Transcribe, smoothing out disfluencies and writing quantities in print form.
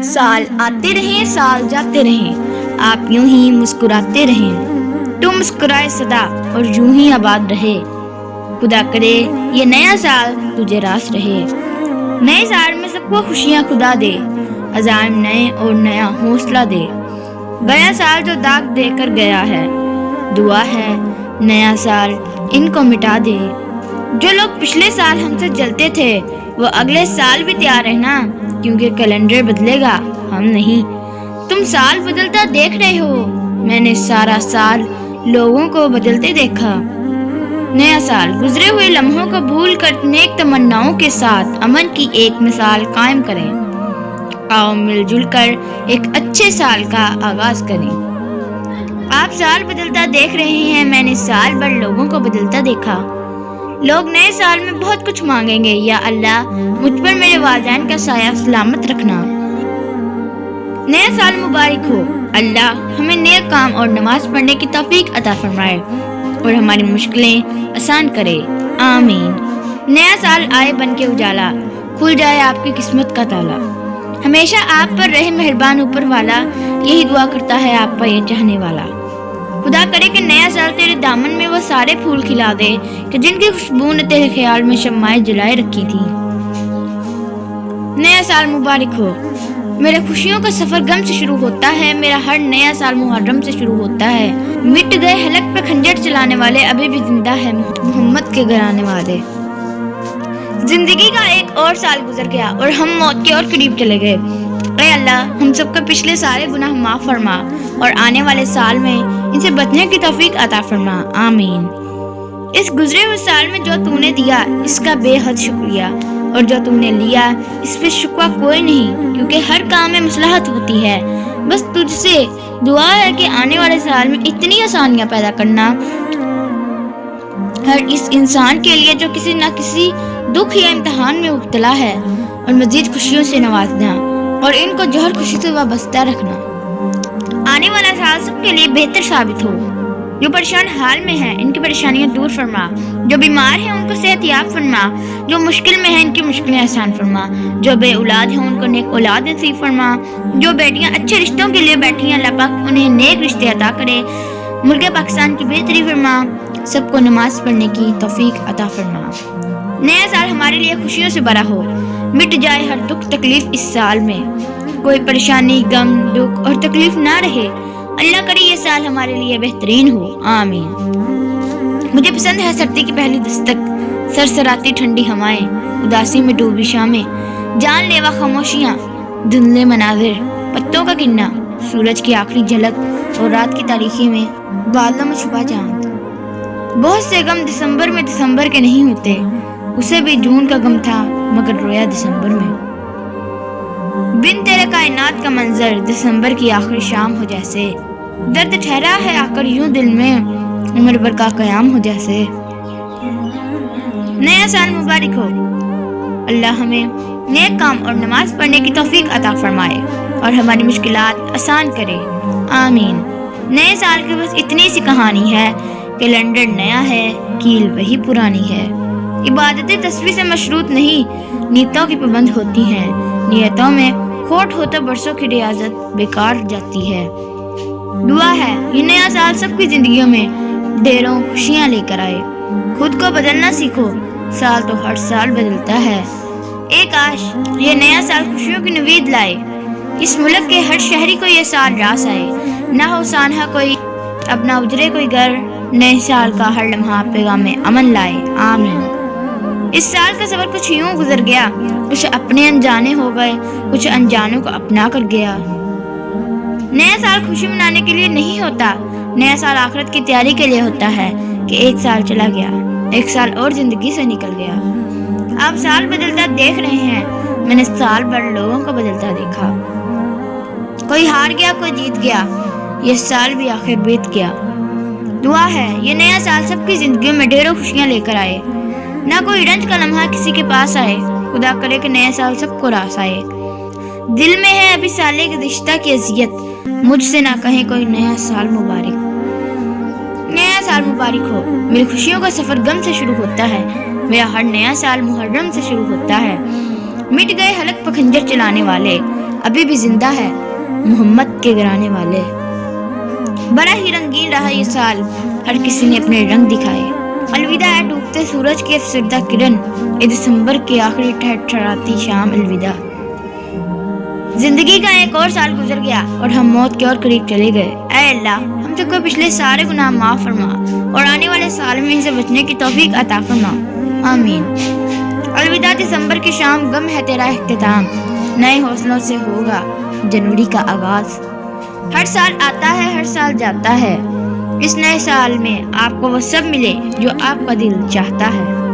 سال آتے رہیں سال جاتے رہیں، آپ یوں ہی مسکراتے رہیں، تم مسکرائے سدا اور یوں ہی آباد رہے، خدا کرے یہ نیا سال تجھے راس رہے۔ نئے سال میں سب کو خوشیاں خدا دے، عزائم نئے اور نیا حوصلہ دے، گیا سال جو داغ دے کر گیا ہے، دعا ہے نیا سال ان کو مٹا دے۔ جو لوگ پچھلے سال ہم سے جلتے تھے وہ اگلے سال بھی تیار رہنا، کیونکہ کیلنڈر بدلے گا ہم نہیں۔ تم سال بدلتا دیکھ رہے ہو، میں نے سارا سال لوگوں کو بدلتے دیکھا۔ نیا سال گزرے ہوئے لمحوں کو بھول کر نیک تمناؤں کے ساتھ امن کی ایک مثال قائم کریں۔ آؤ مل جل کر ایک اچھے سال کا آغاز کریں۔ آپ سال بدلتا دیکھ رہے ہیں، میں نے سال بھر لوگوں کو بدلتا دیکھا۔ لوگ نئے سال میں بہت کچھ مانگیں گے، یا اللہ مجھ پر میرے والدین کا سایہ سلامت رکھنا۔ نیا سال مبارک ہو، اللہ ہمیں نیک کام اور نماز پڑھنے کی توفیق عطا فرمائے اور ہماری مشکلیں آسان کرے، آمین۔ نیا سال آئے بن کے اجالا، کھل جائے آپ کی قسمت کا تالا، ہمیشہ آپ پر رہے مہربان اوپر والا، یہی دعا کرتا ہے آپ کا یہ چاہنے والا۔ خدا کرے کہ نیا سال تیرے دامن میں وہ سارے پھول کھلا دے کہ جن کی خوشبو نے تیرے خیال میں شمعیں جلائے رکھی تھی۔ نیا سال مبارک ہو، میرے خوشیوں کا سفر غم سے شروع ہوتا ہے، میرا ہر نیا سال محرم سے شروع ہوتا ہے۔ مٹ گئے حلق پہ خنجر چلانے والے، ابھی بھی زندہ ہے محمد کے گھرانے والے۔ زندگی کا ایک اور سال گزر گیا اور ہم موت کے اور قریب چلے گئے۔ اے اللہ ہم سب کا پچھلے سارے گناہ معاف فرما اور آنے والے سال میں ان سے بچنے کی توفیق عطا فرما، آمین۔ اس گزرے ہوئے سال میں جو تو نے دیا اس کا بے حد شکریہ، اور جو تو نے لیا اس پہ شکوہ کوئی نہیں، کیونکہ ہر کام میں مصلحت ہوتی ہے۔ بس تجھ سے دعا ہے کہ آنے والے سال میں اتنی آسانیاں پیدا کرنا ہر اس انسان کے لیے جو کسی نہ کسی دکھ یا امتحان میں مبتلا ہے، اور مزید خوشیوں سے نوازنا اور ان کو جوہر خوشی سے وابستہ رکھنا۔ آنے والا سال سب کے لیے بہتر ثابت ہو۔ جو پریشان حال میں ہیں ان کی پریشانیاں دور فرما، جو بیمار ہیں ان کو صحت یاب فرما، جو مشکل میں ہیں ان کی مشکلیں آسان فرما، جو بے اولاد ہیں ان کو نیک اولاد نصیب فرما، جو بیٹیاں اچھے رشتوں کے لیے بیٹھی ہیں اللہ پاک انہیں نیک رشتے عطا کرے، ملک پاکستان کی بہتری فرما، سب کو نماز پڑھنے کی توفیق عطا فرما۔ نیا سال ہمارے لیے خوشیوں سے بھرا ہو، مٹ جائے ہر دکھ تکلیف اس سال میں، کوئی پریشانی غم دکھ اور تکلیف نہ رہے، اللہ کرے یہ سال ہمارے لیے بہترین ہو، آمین۔ مجھے پسند ہے سردی کی پہلی دستک، سرسراتی ٹھنڈی ہوائیں، اداسی میں ڈوبی شامیں، جان لیوا خاموشیاں، دھندلے مناظر، پتوں کا گرنا، سورج کی آخری جھلک اور رات کی تاریکی میں بادلوں میں چھپا چاند۔ بہت سے غم دسمبر کے نہیں ہوتے، اسے بھی جون کا غم تھا مگر رویا دسمبر میں۔ بن تیرے کائنات کا منظر دسمبر کی آخری شام ہو جیسے، درد ٹھہرا ہے آ کر یوں دل میں عمر بھر کا قیام ہو جیسے۔ نیا سال مبارک ہو، اللہ ہمیں نیک کام اور نماز پڑھنے کی توفیق عطا فرمائے اور ہماری مشکلات آسان کرے، آمین۔ نئے سال کی بس اتنی سی کہانی ہے، کیلنڈر نیا ہے کیل وہی پرانی ہے۔ عبادتیں تصویر سے مشروط نہیں، نیتوں کی پابند ہوتی ہیں، نیتوں میں کھوٹ ہو تو برسوں کی ریاضت بیکار جاتی ہے۔ دعا ہے یہ نیا سال سب کی زندگیوں میں ڈھیروں خوشیاں لے کر آئے۔ خود کو بدلنا سیکھو، سال تو ہر سال بدلتا ہے، ایک کاش یہ نیا سال خوشیوں کی نوید لائے، اس ملک کے ہر شہری کو یہ سال راس آئے، نہ ہو سانحہ کوئی اب نہ اجڑے کوئی گھر، نئے سال کا ہر لمحہ پیغام امن لائے، آمین۔ اس سال کا سفر کچھ یوں گزر گیا، کچھ اپنے انجانے ہو گئے، کچھ انجانوں کو اپنا کر گیا۔ نیا سال خوشی منانے کے لیے نہیں ہوتا، نیا سال آخرت کی تیاری کے لیے ہوتا ہے کہ ایک سال چلا گیا، ایک سال اور زندگی سے نکل گیا۔ آپ سال بدلتا دیکھ رہے ہیں، میں نے سال بھر لوگوں کو بدلتا دیکھا، کوئی ہار گیا کوئی جیت گیا، یہ سال بھی آخر بیت گیا۔ دعا ہے یہ نیا سال سب کی زندگیوں میں ڈھیروں خوشیاں لے کر آئے، نہ کوئی رنج کا لمحہ کسی کے پاس آئے، خدا کرے کہ نیا سال سب کو راس آئے۔ دل میں ہے ابھی سالے گزشتہ کی اذیت، مجھ سے نہ کہیں کوئی نیا سال مبارک۔ نیا سال مبارک ہو، میری خوشیوں کا سفر غم سے شروع ہوتا ہے، میرا ہر نیا سال محرم سے شروع ہوتا ہے۔ مٹ گئے حلق پہ خنجر چلانے والے، ابھی بھی زندہ ہے، محمد کے گرانے والے۔ بڑا ہی رنگین رہا یہ سال، ہر کسی نے اپنے رنگ دکھائے۔ الوداع اے ڈوبتے سورج کی افسردہ کرن، اے دسمبر کی آخری ٹھہراتی شام، الوداع۔ زندگی کا ایک اور سال گزر گیا اور ہم موت کے اور قریب چلے گئے۔ اے اللہ، ہم سب کو پچھلے سارے گناہ معاف فرما اور آنے والے سال میں ان سے بچنے کی توفیق عطا فرما، آمین۔ الوداع دسمبر کی شام، غم ہے تیرا اختتام، نئے حوصلوں سے ہوگا جنوری کا آغاز۔ ہر سال آتا ہے، ہر سال جاتا ہے، اس نئے سال میں آپ کو وہ سب ملے جو آپ کا دل چاہتا ہے۔